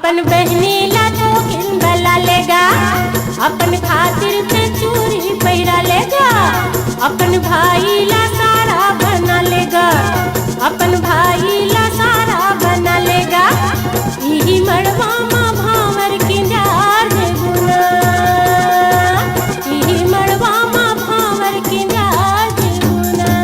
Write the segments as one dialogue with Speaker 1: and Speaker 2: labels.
Speaker 1: अपन बहनी ला तो किंदला लेगा, अपन खातिर पे चूड़ी पैरा लेगा, अपन भाई ला सारा बना लेगा, अपन भाई ला सारा बना लेगा। यही मड़वा माँ भावर किंजार देबुना, यही मड़वा माँ भावर किंजार देबुना।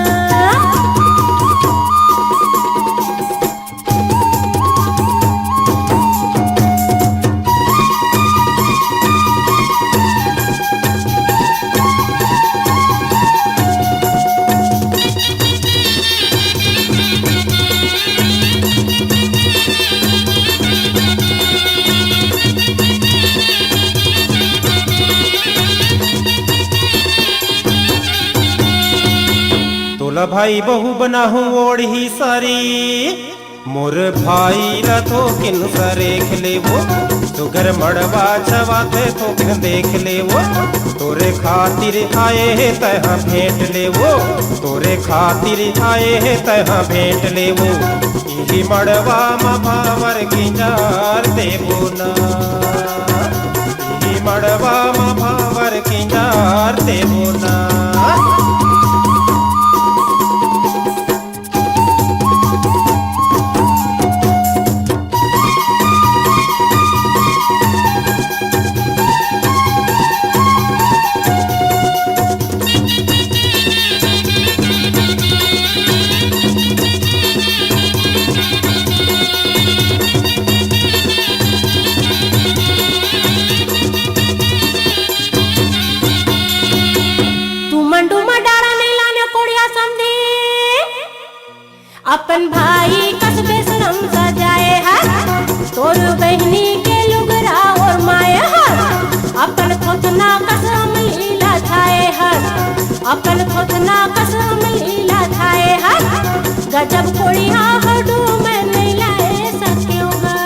Speaker 2: तोला भाई बहु बनाहू ओढ़ी सारी, मोर भाई ला तो किन सरेख लेवो, सुगर मड़वा छवाते तो किन देख लेवो। तोरे खातिर आए है तहाँ भेंट लेवो, तोरे खातिर आए है तहाँ भेंट लेवो। यही मड़वा माँ भावर किंजार देबो ना, यही मड़वा माँ भावर किंजार देबो ना।
Speaker 1: अपन भाई कस बेशरम सजाए है, तोर बहनी के लुगरा और माए है, अपन खोतना कसम लीला छाए है, अपन खोतना कसम लीला छाए है। गजब कोड़िया हडू में नहीं लाए सकेगा,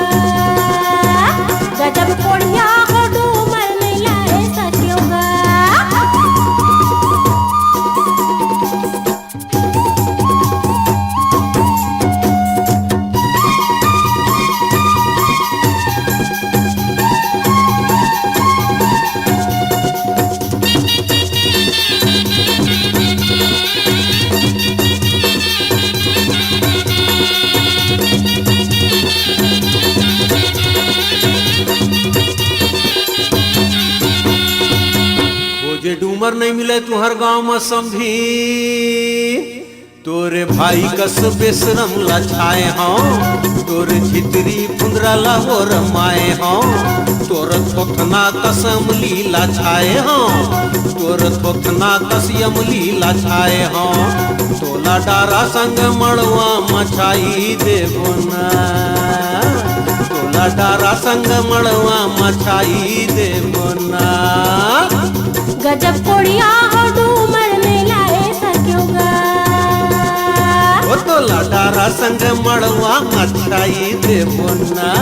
Speaker 1: गजब कोड़िया हडू में नहीं लाए सकेगा।
Speaker 3: डूमर नहीं मिले तुहर गांव में समझी, तोरे भाई कस बेशरम लछाए हों, तोरे झितरी फुंदरा लाहोर माए हों, तोर थोथना कसम लीला छाए हों, तोर थोथना कसम लीला छाए हों। तोला डारा संग मड़वा मछाई देबो ना, तोला डारा संग मड़वा मछाई देबो ना।
Speaker 1: गजब कोड़िया हो डूमर में लाए सकेगा,
Speaker 3: वो तो लाडारा संग मड़वा मछाई देबो ना।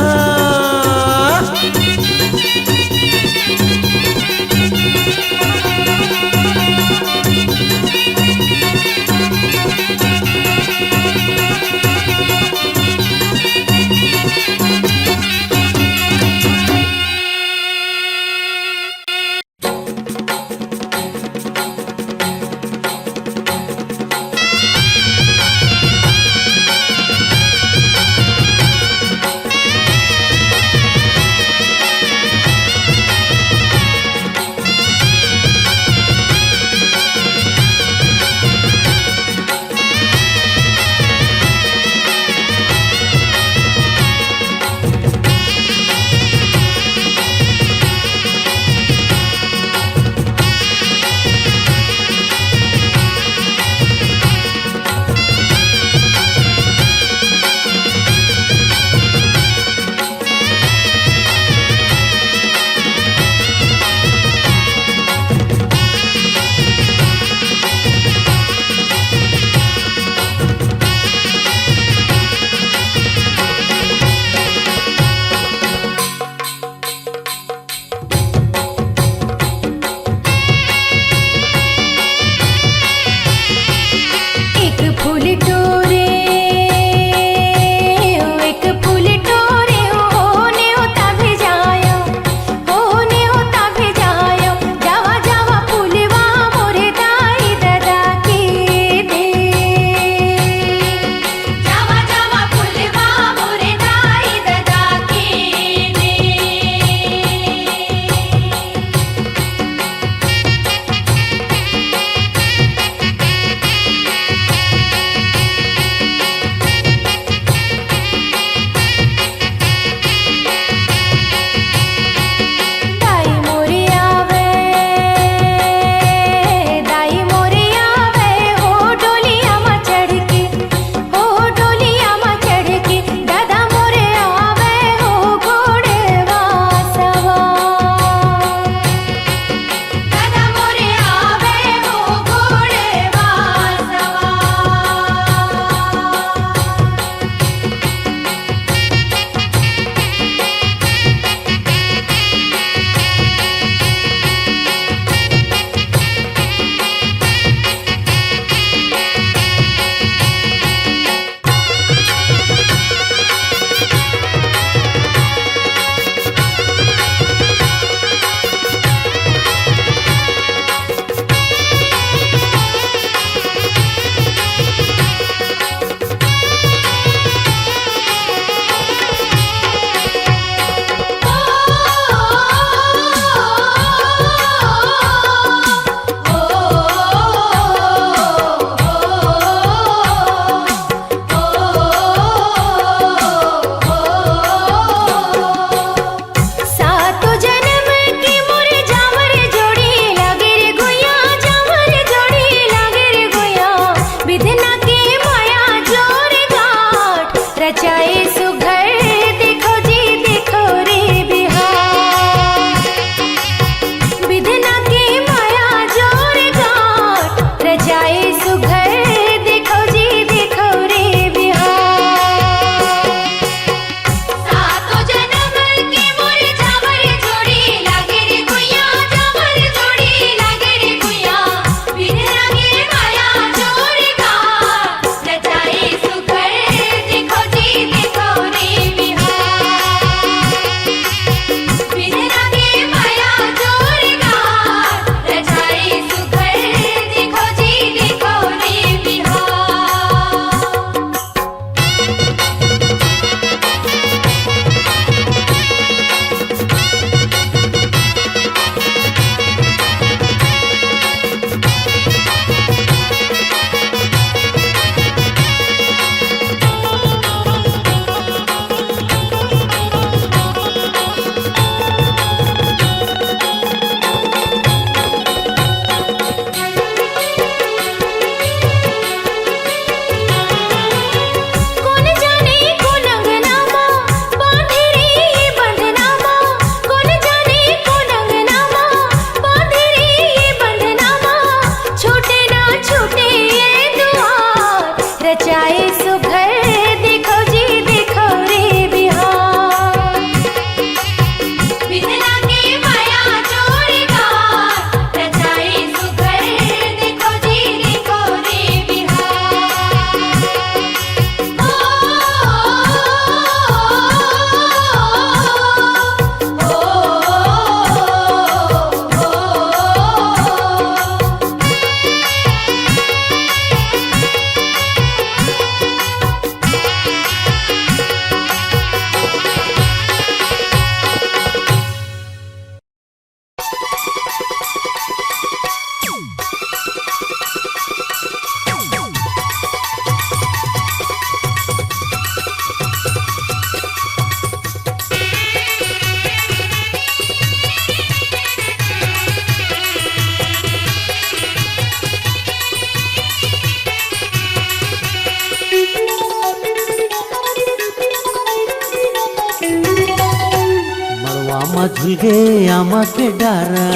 Speaker 1: सुघर देखो जी देखो रे बिहार विधना के माया जोर गाट रचाए सुघर देखो जी देखो रे बिहार सातो जन्म के मोर झावर जोड़ी लागे रे गुइया झावर जोड़ी लागे रे गुइया विधना के माया जोर गाट रचाए सुघर देखो जी देखो रे बिहार विधना के माया जोर गाट रचाए सुघर देखो जी देखो रे बिहार कौन जाने कौन अंगनामा बांधे रे ये बंधनामा कौन जाने कौन अंगनामा बांधे रे ये बंधनामा छूटे ना छूटे ये दुआर रचाए सुघर देखो जी देखो रे बिहार विधना के माया जोर गाट रचाए सुघर देखो जी देखो रे बिहार
Speaker 3: मड़वा मझुगे आमा के डारा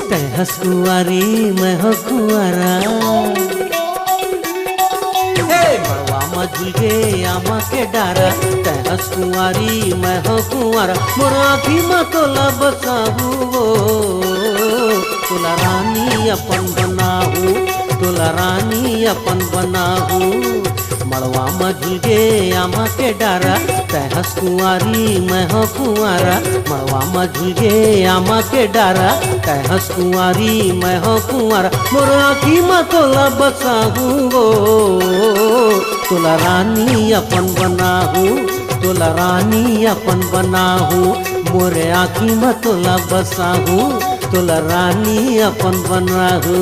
Speaker 3: तय हसकुआरी मैं हो कुआरा मड़वा मझुगे आमा के डारा तय हसकुआरी मैं हो कुआरा मोर आँखी में तोला बसाहू तोला रानी अपन बनाहू तोला रानी अपन बनाहू मड़वा मझुगे आमा के डारा तय हसकुआरी मैं हो कुआरा मड़वा मझुगे आमा के डारा तय हसकुआरी मैं हो कुआरा मोर आँखी में तोला बसाहू तोला रानी अपन बनाहू तोला रानी अपन बनाहू मोरे आँखी में तोला बसाहू तोला रानी अपन बनाहू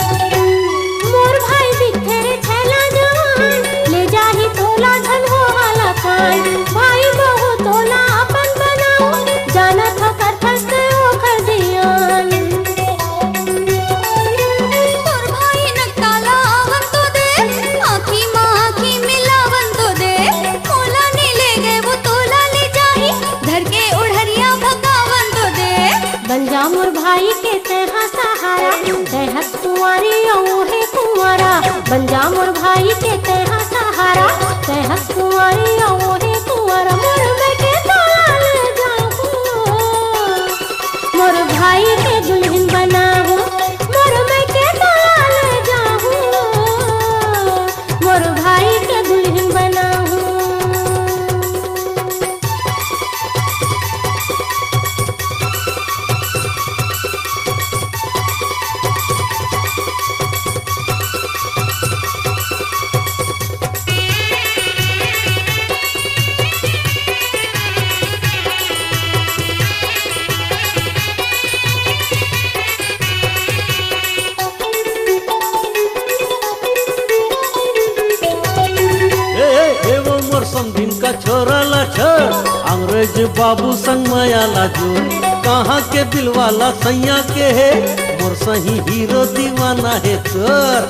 Speaker 1: मोर भाई बिखेरे छैला जवान ले जाही तोला धन हो वाला कान भाई बहू तोला अपन बनाओ जाना था कर फंसते हो कर दियान मोर भाई नकाला आवन तो दे आँखी माँ आँखी मिलावन तो दे तोला नहीं ले गए वो तोला ले जाही धर के उड़हरिया भगावन तो दे बन जा मोर भाई के तेहा सहारा तय हस कुंवारी है कुंवारा बन जा मोर भाई के तेहा सहारा तय हस कुंवारी है कुंवारा मोर बेटे तोला ले जाऊं मोर भाई के दुल्हन बनाऊं मोर बेटे तोला ले जाऊं मोर भाई के दुल्हन बनाऊं
Speaker 3: अंग्रेज बाबू संग मायाला जो कहाँ के दिलवाला सैया के है मोर सही हीरो दीवाना है तोर।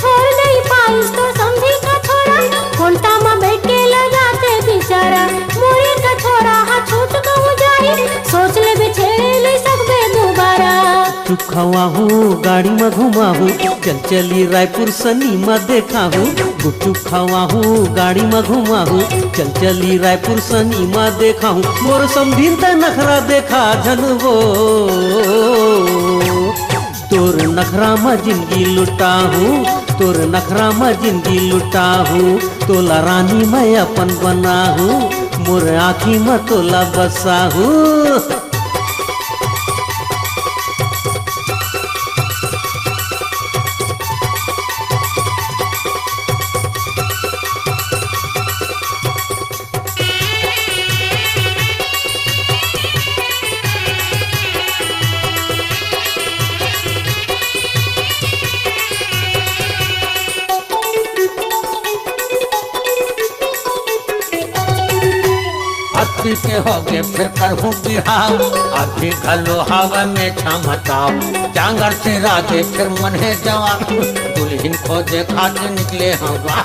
Speaker 1: छोड़ नहीं पाइस तो समझी का छोरा कोंटा में बैठ के ल जाते बेचारा मोरे का छोरा हा छूट कहूँ जाई सोच ले बिछेड़े ले सकबे दोबारा।
Speaker 3: चुप खवा हूँ गाड़ी में घुमा हूँ चल चली रायपुर सनीमा देखा हूँ। गुपचुप खावा हूँ गाड़ी में घुमा हूँ चल चली रायपुर सनीमा देखा हूँ। मोर संभीन नखरा देखा जनवो तोर नखरा में जिंदगी लुटा हूँ तोर नखरा में जिंदगी लुटा हूँ। तोला रानी मैं अपन बना हूँ मोर आँखी में तोला बसा हूँ।
Speaker 4: अति के हो गए फिर करहूँ बिहाव अति घलो हवा में छमताओ जांगर से रागे फिर मन है जवा दुल्हन खोजे खाते निकले हवा।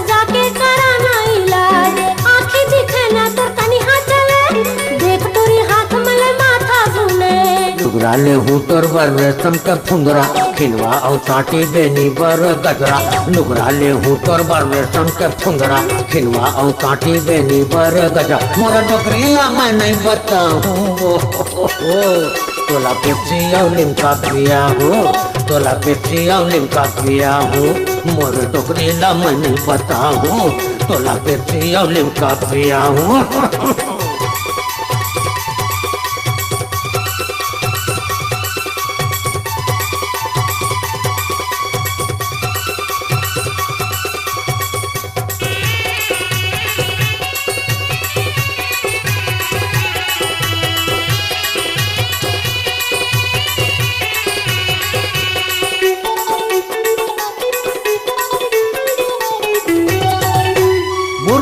Speaker 1: जाके कराना इलाज आँखें दिखे ना तो कनी हाथ चले देख तोरी हाथ मले माथा घूमे।
Speaker 4: डुगराले हूँ तोर बर रेशम के फुंदरा खिलवा और साटी बेनी बर गजरा। डुगराले हूँ तोर बर रेशम के फुंदरा खिलवा और साटी बेनी बर गजरा। मोरा डोकरीला मैं नहीं बताऊँ तोला पेप्सी और लिमका पिया हूँ तोला पेप्सी और लिमका पिया हूँ। मोर डोकरीला मैं नहीं बताऊँ तोला पेप्सी और लिमका पिया हूँ।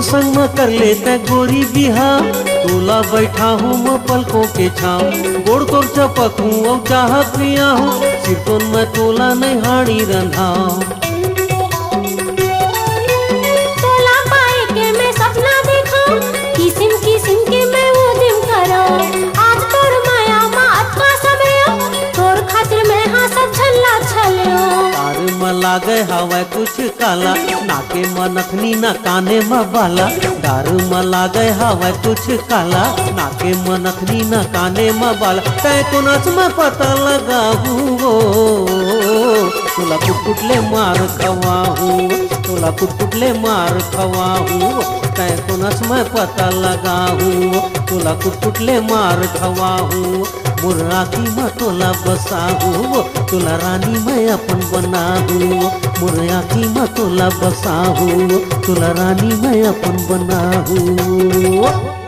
Speaker 3: संग में कर लेते गोरी बिहा तोला बैठा हूँ मैं पलकों के छाँव गोड़ तोर चपक हूँ और चाह पिया हूँ सिरतोन में तोला नहीं हाड़ी रंधा।
Speaker 1: तोला पाए के मैं सपना देखा किसिम किसिम के मैं वो दिन करा आज तोर माया मात का समय तोर खातिर मैं हाँ सब छल्ला छलियो।
Speaker 3: तार में लागे हवा कुछ काला नाके में नखनी ना काने में बाला। दारू में लागे हवा कुछ काला नाके में नखनी ना काने में बाला। तय को नच में पता लगा हूँ तोला कुटकुटले मार खवा हूँ तोला कुटकुटले मार खवा हूँ। तय को नच में पता लगा हूँ तोला कुटकुटले मार खवा हूँ। मोर आँखी में तोला बसा हूँ तोला रानी मैं अपन बना हूँ। मोर आँखी में तोला बसा हूँ तोला रानी मैं अपन बना हूँ।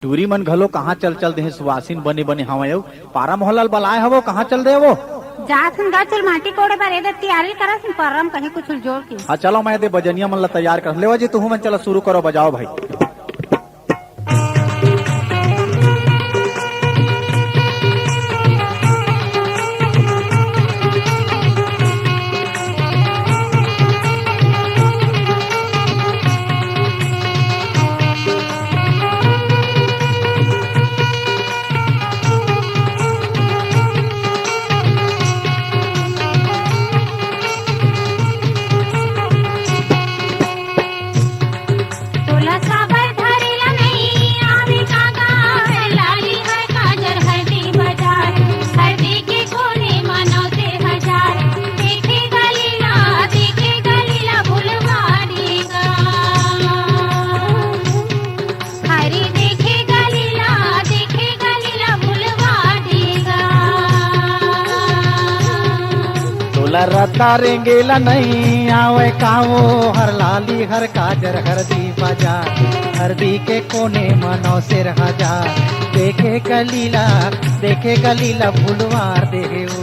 Speaker 5: टूरी मन घलो कहाँ चल चल दे सुवासिन बने बने हवा यो पारा मोहल्ला बलाए हवो कहाँ चल दे वो
Speaker 6: जाथन गा चल माटी कोड़े बारे दे तैयारी करस परम कहीं कुछ जोड़ के।
Speaker 5: हाँ चलो मैं दे बजनिया मन ला तैयार कर लेवा जी तू मन चलो शुरू करो बजाओ भाई।
Speaker 6: तोला साबर धरेला नहीं आवे कागा लाली है काजर हल्दी बाजार हल्दी के कोने मनौते हजार देखे गलीला भुलवाड़ीगा हरी देखे गलीला भुलवाड़ीगा।
Speaker 5: तोला रत्ता रेंगेला नहीं आवे कावो हर लाली हर काजर हरदी बाजार हरदी के कोने मनो सिर हजार देखे गलीला भुलवार देहू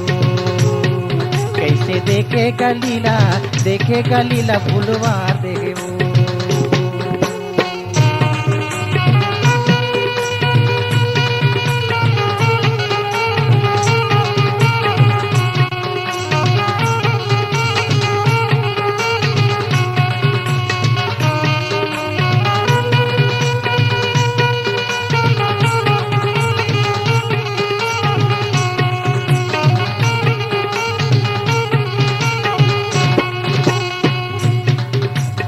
Speaker 5: कैसे देखे गलीला भुलवार देहू।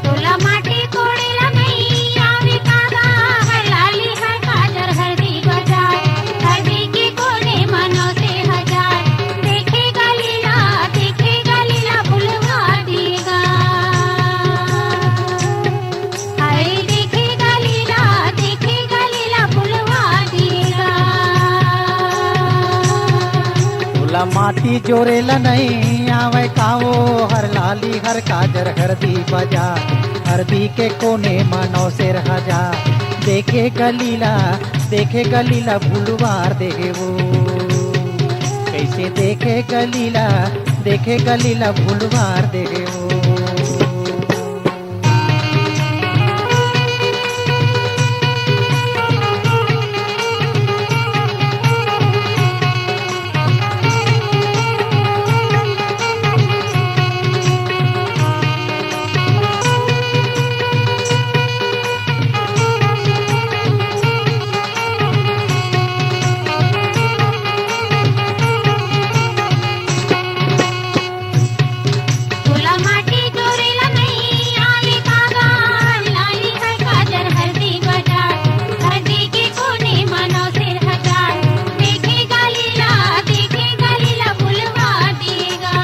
Speaker 6: तोला माटी कोड़ेला नहीं आवे कागा लाली है काजर हल्दी बाजार हल्दी के कोने मनो से हजार देखे गलीला भुलवा देगा हरे देखे गलीला भुलवा देगा।
Speaker 5: तोला माटी जोरेला नहीं आवे कावो हर लाली हर काजर हरदी बाजार हरदी के कोने मनो सिर हजार देखे गलीला भुलवार देहू कैसे देखे गलीला भुलवार देहू।
Speaker 6: तोला माटी जोरेला नहीं आवे कागा लाली है काजर हल्दी बाजार हल्दी के कोने मनो सिर हजार देखे गलीला भुलवा देगा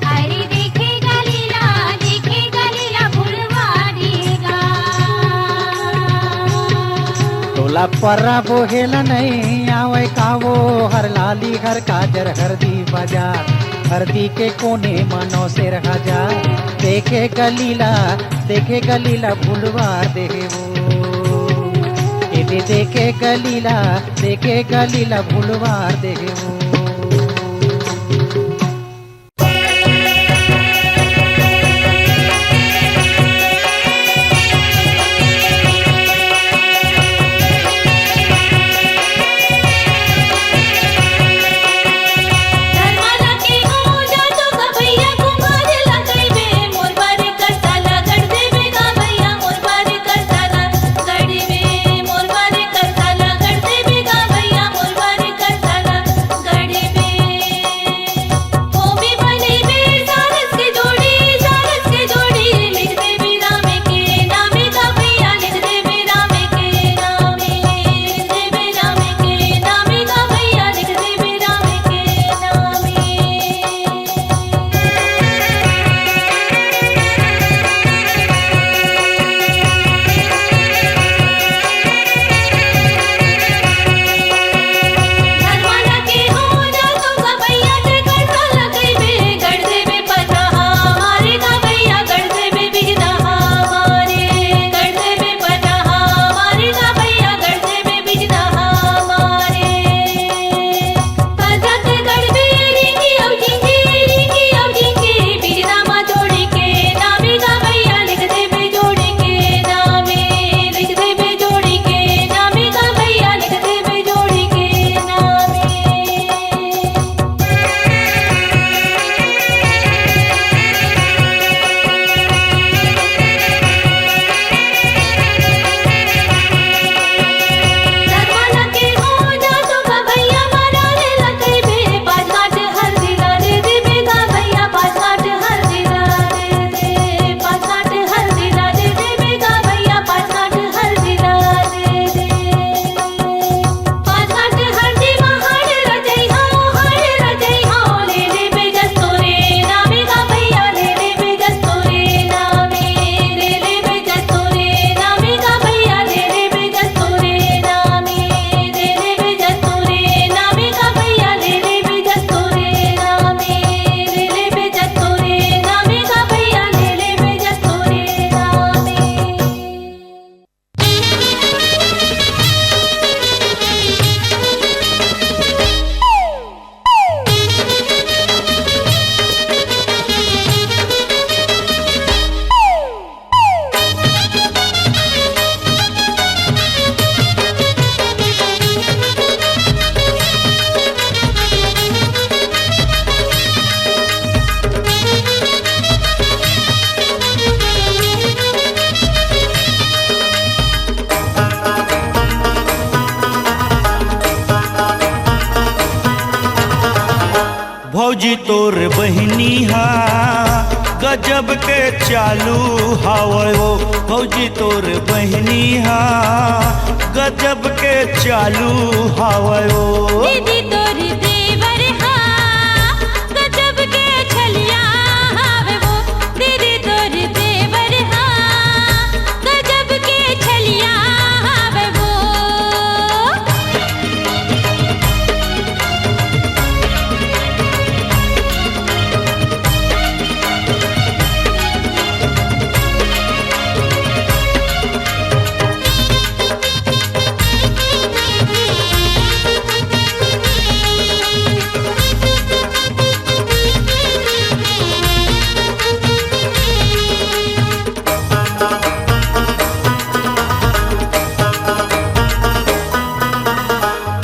Speaker 6: हरी देखे गलीला भुलवा देगा।
Speaker 5: तोला पर्रा बोहेला नहीं आवे कावो हर लाली हर काजर हरदी बाजार हरदी के कोने मनो सिर हजार देखे गलीला भुलवार देहू देखे गलीला भुलवार देहू।
Speaker 1: धर्माला के हो जातो का भैया कुमार लगाइबे मोर बारे करताला गढ़ देबे का भैया मोर बारे करताला गढ़ देबे का भैया मोर बारे करताला गढ़
Speaker 7: भौजी तोर बहनी हा गजब के चालू हावे वो भौजी तोर बहनी हा गजब के चालू हावे वो
Speaker 1: दीदी तोर देवर हा गजब के छलिया हावे वो दीदी तोर देवर हा गजब के छलिया हावे वो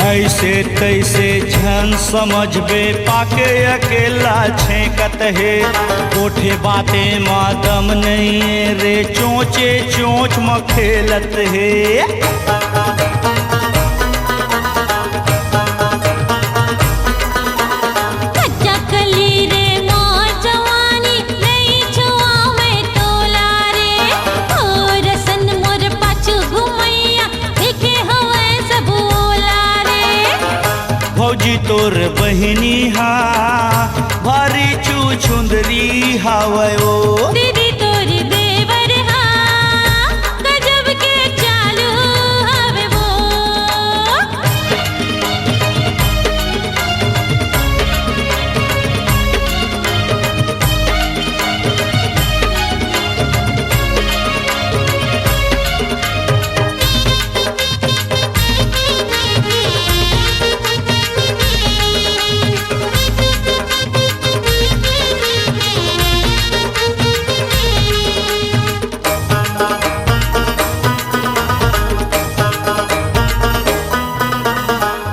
Speaker 7: ऐसे तैसे झन समझबे पाके अकेला छेकत है कोठे बाते मादम नहीं रे चोचे चोच में खेलत है
Speaker 1: कच्चा कली रे मोर जवानी नहीं छुआ मैं तोला रे और सन मोर पाछू घुमैया देखे हवे सब ओला रे
Speaker 7: भौजी तोर बहनी हा भारी चुचुंदरी हावे ओ
Speaker 1: दीदी तोर देवर हा गजब के चालू हवे वो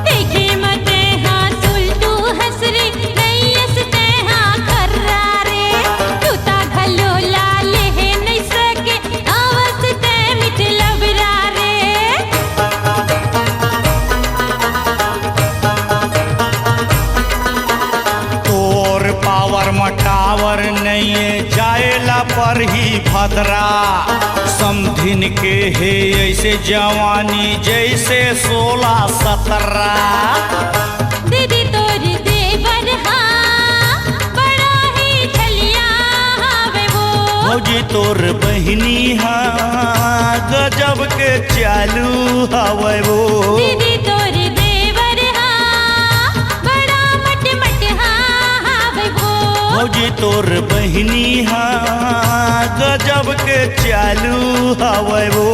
Speaker 1: देखे मते हाँ सुल्टू हसरी नैयस ते हाँ खर्रा रे तूता घलो लाले है नहीं सके आवाज ते मिठलबरा रे
Speaker 7: तोर पावर मटावर नहीं जाएला पर ही भद्रा समधिन के है ऐसे जवानी जैसे 16-17
Speaker 1: दीदी तोर देवर हाँ बड़ा ही छलिया हावे वो
Speaker 7: भौजी तोर बहनी हा गजब के चालू हावे वो
Speaker 1: दीदी तोर देवर हाँ बड़ा मट मट हाँ हावे वो
Speaker 7: भौजी तोर बहनी हा गजब के चालू हावे वो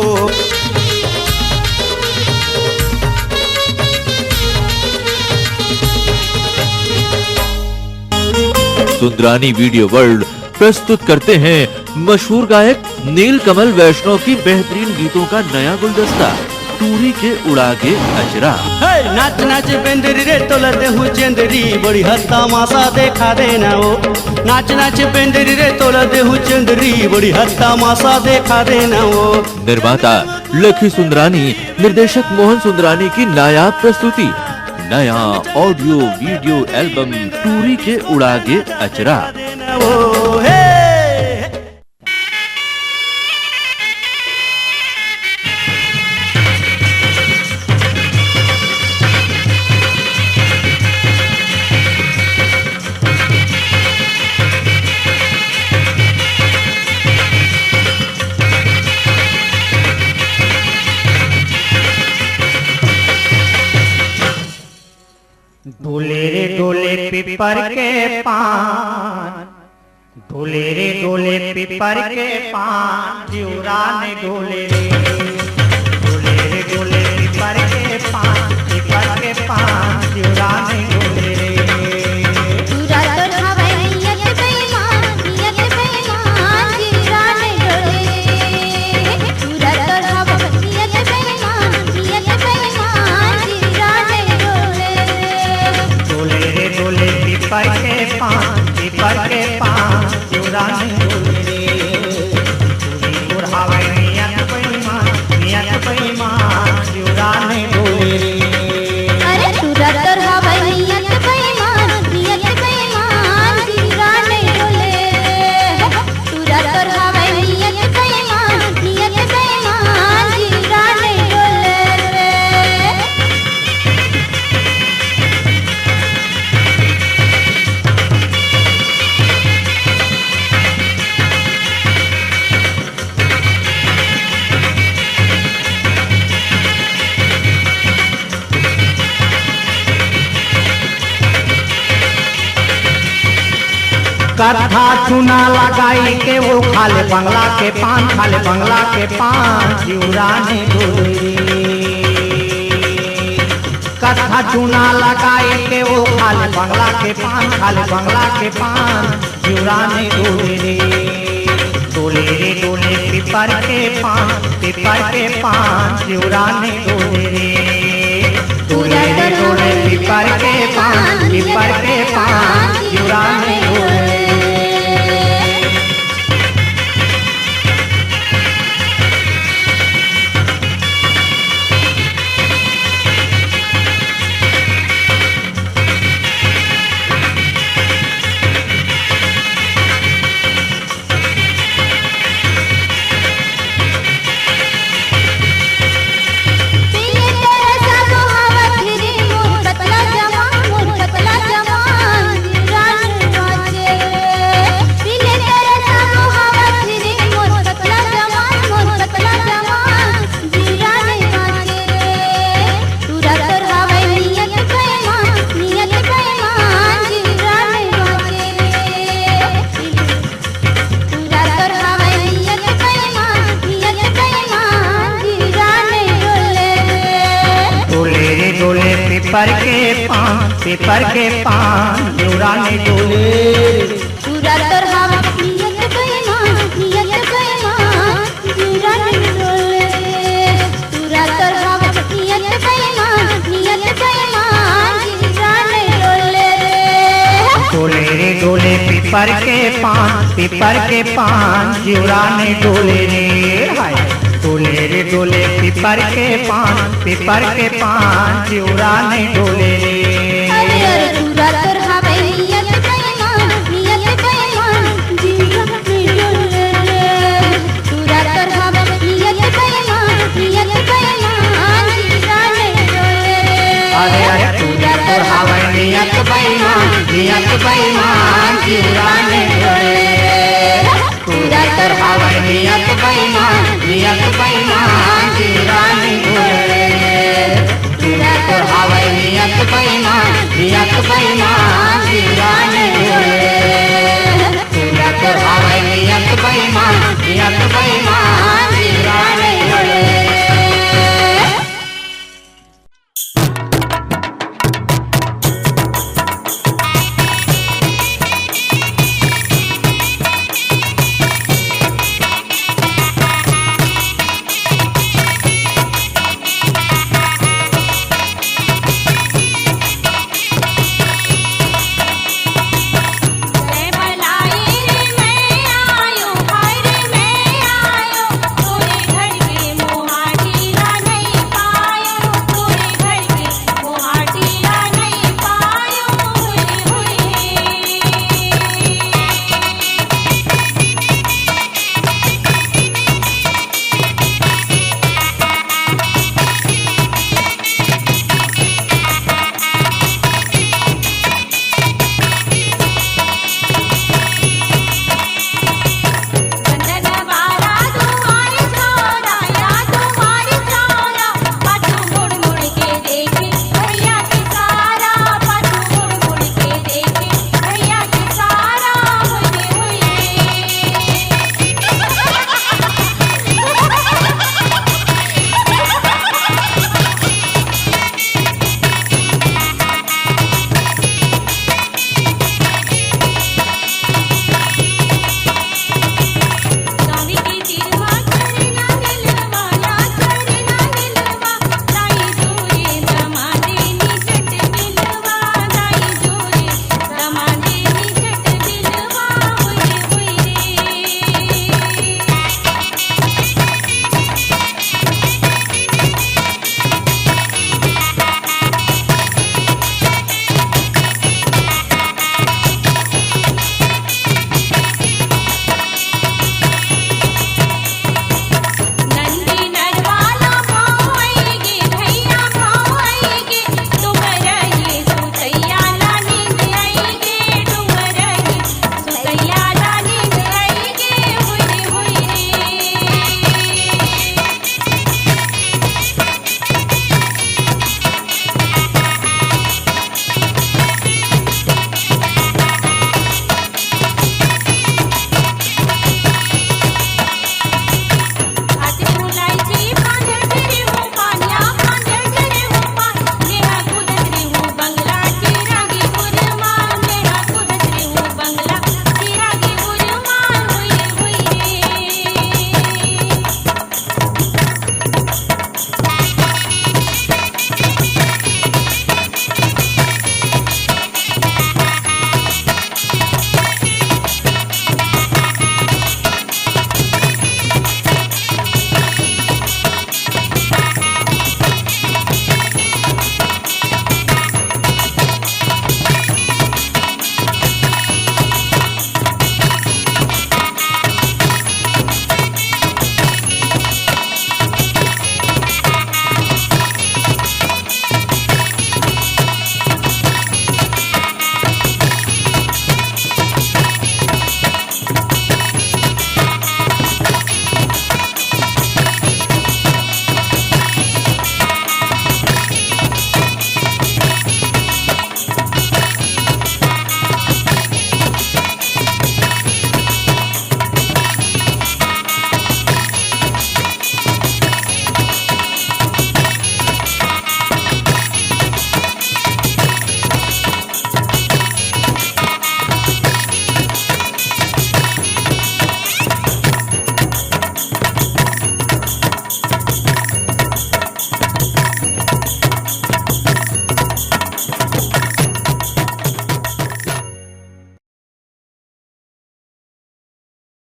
Speaker 8: सुंदरानी वीडियो वर्ल्ड प्रस्तुत करते हैं मशहूर गायक नीलकमल वैष्णव की बेहतरीन गीतों का नया गुलदस्ता टूरी के उड़ागे अजरा।
Speaker 9: नाच नाच बेंदरी रे तोला देहु चंदरी बड़ी हत्ता मासा देखा देना वो नाच नाच बेंदरी रे तोला देहु चंदरी बड़ी हत्ता मासा देखा देना वो
Speaker 8: निर्माता लखी सुंदरानी, निर्देशक मोहन सुंदरानी की नायाब प्रस्तुति नया ऑडियो वीडियो एल्बम टूरी के उड़ागे अचरा।
Speaker 9: वो हे
Speaker 5: डोले रे डोले पीपर के पान, डोले रे डोले पीपर के पान, जिउरा ने डोले रे डोले रे डोले पीपर के पान, पीपर के पान, जिउरा ने डोले रे।
Speaker 6: चूरा तो हवाई नियत बेईमान, नियत बेईमान, जिउरा ने डोले। चूरा तो हवाई नियत बेईमान, नियत बेईमान, जिउरा ने डोले।
Speaker 5: डोले रे डोले पीपर के पान, पीपर के पान, जिउरा ने डोले रे। चूड़ी उड़ावे नियत बेईमान, नियत बेईमान, जिउरा ने डोले रे।
Speaker 6: अरे चूरा तो हवाई नियत बेईमान, नियत बेईमान,
Speaker 5: कथा चुना लगाई के वो खाले बंगला के पान, खाले बंगला के पान चिउराने डोले कथा चुना लगाई के वो खाले बंगला के पान, खाले बंगला के पान चिउराने डोले डोले रे डोले पिपर के पान, पिपर के पान चिउराने डोले डोले रे डोले पिपर के पान, पिपर के पान चिउराने डोले। पिपर के पान, पिपर के पान चिउराने डोले
Speaker 6: पूरा तरह नियत बेईमान, नियत बेईमान चिउराने डोले पूरा तरह नियत बेईमान, नियत बेईमान चिउराने डोले
Speaker 5: डोले रे डोले पिपर के पान, पिपर के पान चिउराने डोले रे हाय डोले रे डोले पिपर के पान, पिपर के पान चिउराने डोले रे।
Speaker 6: अरे अरे पूरा तरह नियत बेईमान, नियत बेईमान चिउराने डोले पूरा तरह नियत बेईमान, नियत बेईमान चिउराने डोले
Speaker 5: अरे अरे पूरा तरह नियत बेईमान, नियत बेईमान चिउराने डोले पूरा तरह नियत बेईमान, नियत बेईमान चिउराने डोले पूरा तरह नियत बेईमान, नियत बेईमान